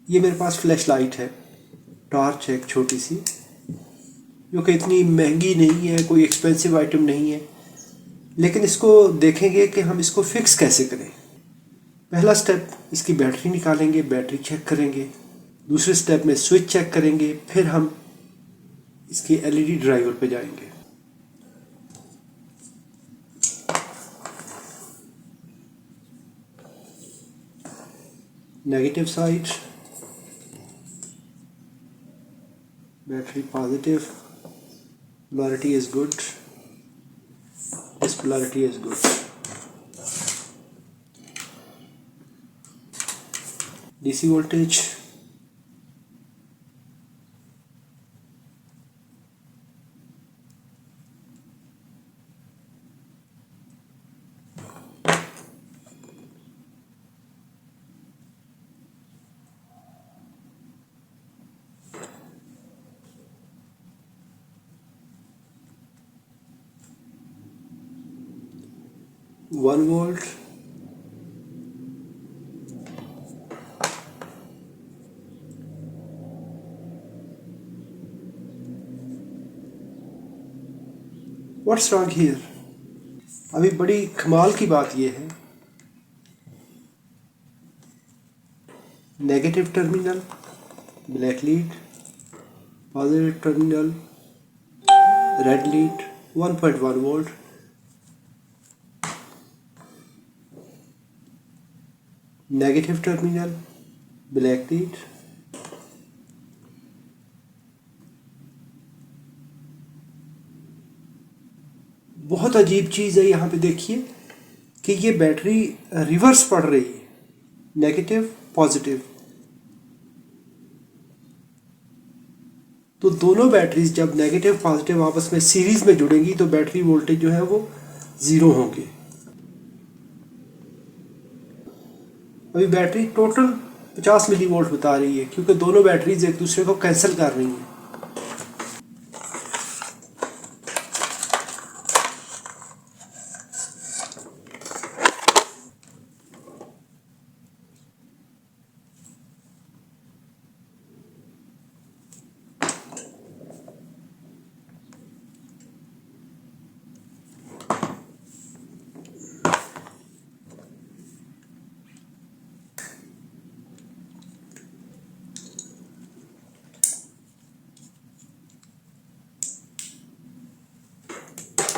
ये मेरे पास flash light है, टॉर्च है एक छोटी सी, जो कि इतनी महंगी नहीं है, कोई एक्सपेंसिव आइटम नहीं है। लेकिन इसको देखेंगे कि हम इसको फिक्स कैसे करें। पहला स्टेप, इसकी बैटरी निकालेंगे, बैटरी चेक करेंगे। दूसरे स्टेप में स्विच चेक करेंगे, फिर हम इसकी एलईडी ड्राइवर पे जाएंगे। Negative side, battery positive, polarity is good, this polarity is good. DC voltage, one volt, what's wrong here? अभी बड़ी कमाल की बात यह है, negative terminal black lead, positive terminal red lead, 1.1 volt. Negative terminal black lead, बहुत अजीब चीज़ है। यहाँ पे देखिए कि ये बैटरी रिवर्स पड़ रही है, नेगेटिव पॉजिटिव। तो दोनों बैटरीज जब नेगेटिव पॉजिटिव आपस में सीरीज में जुड़ेंगी तो बैटरी वोल्टेज जो है वो ज़ीरो होंगे। अभी बैटरी टोटल 50 मिली वोल्ट बता रही है, क्योंकि दोनों बैटरीज एक दूसरे को कैंसिल कर रही हैं।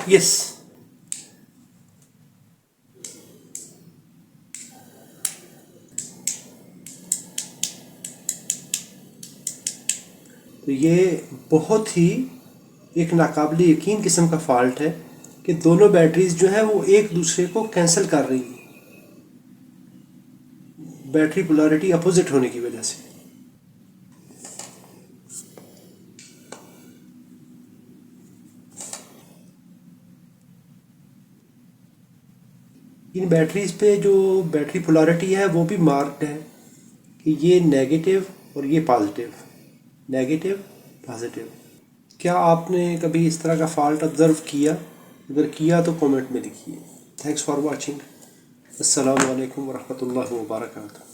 यस, तो ये बहुत ही एक नाकाबिले यकीन किस्म का फॉल्ट है कि दोनों बैटरीज जो है वो एक दूसरे को कैंसिल कर रही हैं, बैटरी पोलैरिटी अपोजिट होने की वजह से। इन बैटरीज पे जो बैटरी पोलैरिटी है वो भी मार्क्ड है कि ये नेगेटिव और ये पॉजिटिव, नेगेटिव पॉजिटिव। क्या आपने कभी इस तरह का फॉल्ट ऑब्ज़र्व किया? अगर किया तो कमेंट में लिखिए। Thanks for watching. अस्सलामु अलैकुम वरहमतुल्लाहि वबरकातुहू।